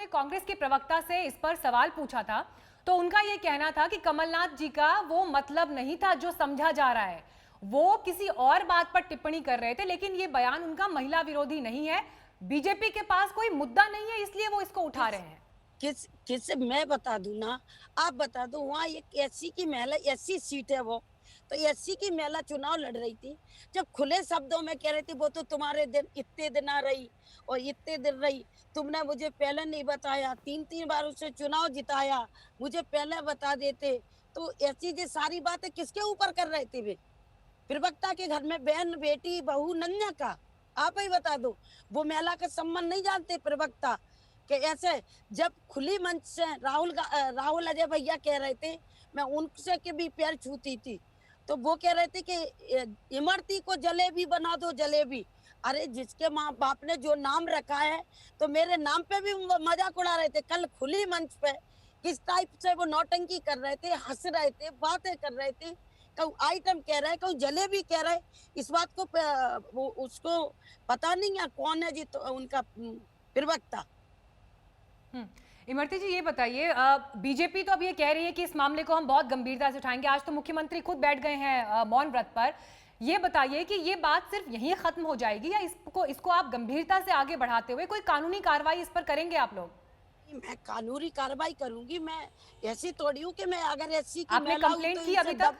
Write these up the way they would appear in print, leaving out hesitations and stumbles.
हमने कांग्रेस के प्रवक्ता से इस पर सवाल पूछा था तो उनका यह कहना था कि कमलनाथ जी का वो मतलब नहीं था जो समझा जा रहा है, वो किसी और बात पर टिप्पणी कर रहे थे। लेकिन ये बयान उनका महिला विरोधी नहीं है, बीजेपी के पास कोई मुद्दा नहीं है इसलिए वो इसको उठा रहे हैं। किस मैं बता दूं ना, आप बता दो। वहाँ एक एससी की महिला, एससी सीट है वो, तो एससी की महिला चुनाव लड़ रही थी। जब खुले शब्दों में कह रही थी वो तो तुम्हारे दिन इतने दिन आ रही और इतने दिन रही, तुमने मुझे पहले नहीं बताया, 3 बार उसे चुनाव जिताया, मुझे पहले बता देते। तो ऐसी जो सारी बातें किसके ऊपर कर रहे थे वे? प्रवक्ता के घर में बहन बेटी बहू नन्या का, आप ही बता दो। वो महिला का सम्मान नहीं जानते प्रवक्ता कि ऐसे? जब खुली मंच से राहुल अजय भैया कह रहे थे, मैं उनसे के भी पैर छूती थी, तो वो कह रहे थे कि इमरती को जलेबी बना दो, जलेबी। अरे जिसके माँ बाप ने जो नाम रखा है, तो मेरे नाम पे भी वो मजाक उड़ा रहे थे। कल खुली मंच पे किस टाइप से वो नौटंकी कर रहे थे, हंस रहे थे, बातें कर रहे थे। कहूँ आइटम कह रहे हैं, कहूँ जलेबी कह रहे हैं। इस बात को वो उसको पता नहीं है कौन है जी, तो उनका प्रवक्ता। इमरती जी ये बताइए, बीजेपी तो अब ये कह रही है कि इस मामले को हम बहुत गंभीरता से उठाएंगे। आज तो मुख्यमंत्री खुद बैठ गए हैं मौन व्रत पर। ये बताइए कि ये बात सिर्फ यहीं खत्म हो जाएगी या इसको आप गंभीरता से आगे बढ़ाते हुए कोई कानूनी कार्रवाई इस पर करेंगे आप लोग? मैं कानूनी कार्रवाई करूंगी। मैं ऐसी थोड़ी हूँ कि मैं अगर एससी की आपने महिला हूँ तो कंप्लेंट की अभी तक?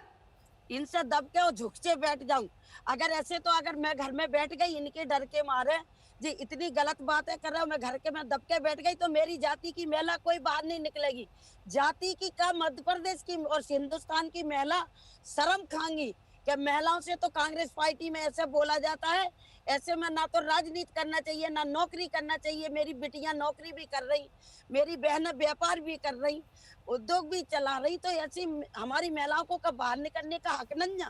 इनसे दब के और झुक से बैठ जाऊं। अगर ऐसे तो अगर मैं घर में बैठ गई इनके डर के मारे, जी इतनी गलत बातें कर रहे हो, मैं घर के में दब के बैठ गई, तो मेरी जाति की महिला कोई बाहर नहीं निकलेगी। जाति की का मध्य प्रदेश की और हिंदुस्तान की महिला शर्म खाएंगी कि महिलाओं से तो कांग्रेस पार्टी में ऐसे बोला जाता है। ऐसे में ना तो राजनीति करना चाहिए, ना नौकरी करना चाहिए। मेरी बिटियां नौकरी भी कर रही, मेरी बहनें व्यापार भी कर रही, उद्योग भी चला रही, तो ऐसी हमारी महिलाओं को कब बाहर निकलने का हक नहीं है?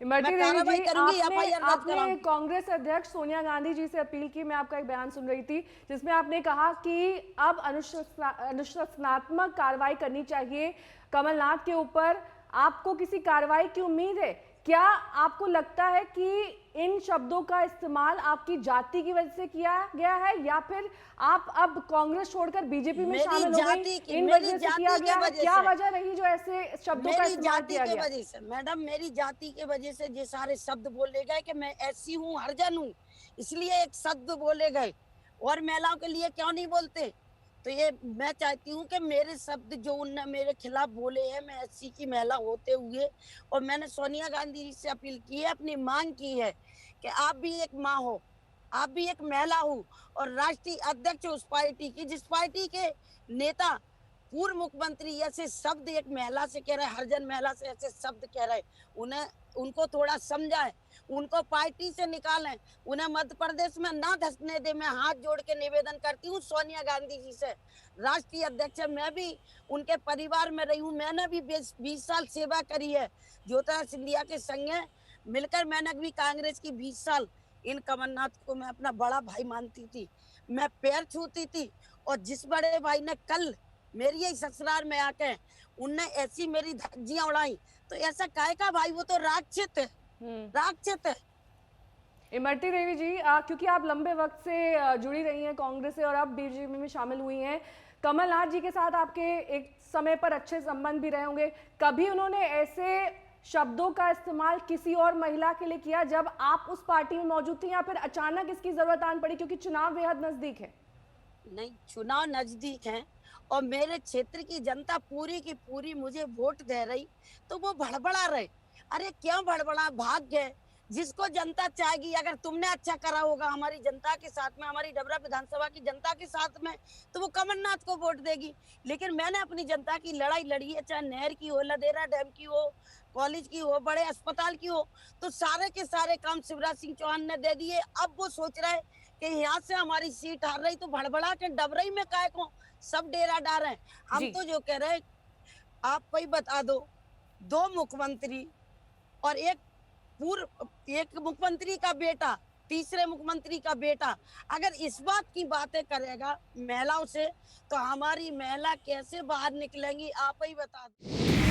मैं इमरती देवी कार्रवाई जी, करूंगी, आपने एफआईआर दर्ज आपने कराऊंगी। कांग्रेस अध्यक्ष सोनिया गांधी जी से अपील की। मैं आपका एक बयान सुन रही थी जिसमें आपने कहा कि अब अनुशासनात्मक कार्रवाई करनी चाहिए कमलनाथ के ऊपर। आपको किसी कार्रवाई की उम्मीद है? क्या आपको लगता है कि इन शब्दों का इस्तेमाल आपकी जाति की वजह से किया गया है या फिर आप अब कांग्रेस छोड़कर बीजेपी में मेरी शामिल हो गई जाति की इन मेरी वजह से किया जाति के गया है? वजह क्या से वजह रही जो ऐसे शब्दों का मेरी इस्तेमाल जाति किया के गया? वजह से मैडम, मेरी जाति के वजह से ये सारे शब्द बोले गए कि मैं ऐसी हूँ, हरिजन हूँ, इसलिए एक शब्द बोले गए। और महिलाओं के लिए क्यों नहीं बोलते? तो ये मैं चाहती हूँ कि मेरे शब्द जो उनने मेरे खिलाफ बोले हैं, मैं एससी की महिला होते हुए, और मैंने सोनिया गांधी जी से अपील की है, अपनी मांग की है कि आप भी एक माँ हो, आप भी एक महिला हो और राष्ट्रीय अध्यक्ष उस पार्टी की, जिस पार्टी के नेता पूर्व मुख्यमंत्री ऐसे शब्द एक महिला से कह रहे, हरिजन महिला से ऐसे शब्द कह रहे, उन्हें उनको थोड़ा समझाएं, उनको पार्टी से निकालें, उन्हें मध्य प्रदेश में ना धसने दे। मैं हाथ जोड़ के निवेदन करती हूँ सोनिया गांधी जी से, राष्ट्रीय अध्यक्ष। मैं भी उनके परिवार में रही हूँ, मैंने भी 20 साल सेवा करी है ज्योतिरादित्य सिंधिया के संगे मिलकर। मैंने भी कांग्रेस की 20 साल, इन कमलनाथ को मैं अपना बड़ा भाई मानती थी, मैं पैर छूती थी। और जिस बड़े भाई ने कल मेरी ही ससुराल में आके उनने ऐसी मेरी धज्जियां उड़ाई, तो ऐसा काहे का भाई? वो तो राक्षस है, राक्षस है। इमरती देवी जी, क्योंकि आप लंबे वक्त से जुड़ी रही हैं कांग्रेस से और अब बीजेपी में शामिल हुई हैं, कमलनाथ जी के साथ आपके एक समय पर अच्छे संबंध भी रहे होंगे। कभी उन्होंने ऐसे शब्दों का इस्तेमाल किसी और महिला के लिए किया जब आप उस पार्टी में मौजूद थी या फिर अचानक इसकी जरूरत आन पड़ी क्योंकि चुनाव बेहद नजदीक है? नहीं, चुनाव नजदीक है और मेरे क्षेत्र की जनता पूरी की पूरी मुझे वोट दे रही, तो वो भड़बड़ा रहे। अरे क्यों भड़बड़ा? भाग गए। जिसको जनता चाहेगी, अगर तुमने अच्छा करा होगा हमारी जनता के साथ में, हमारी डबरा विधानसभा की जनता के साथ में, तो वो कमलनाथ को वोट देगी। लेकिन मैंने अपनी जनता की लड़ाई लड़ी है, चाहे नहर की हो, लदेरा डैम की हो, कॉलेज की हो, बड़े अस्पताल की हो, तो सारे के सारे काम शिवराज सिंह चौहान ने दे दिए। अब वो सोच रहे कि यहाँ से हमारी सीट हार रही, तो भड़बड़ा के डबरई में काय को सब डेरा डाल रहे हैं। हम जी। तो जो कह रहे, आप कोई बता दो, 2 मुख्यमंत्री और एक मुख्यमंत्री का बेटा, तीसरे मुख्यमंत्री का बेटा अगर इस बात की बातें करेगा महिलाओं से, तो हमारी महिला कैसे बाहर निकलेंगी? आप ही बता दो।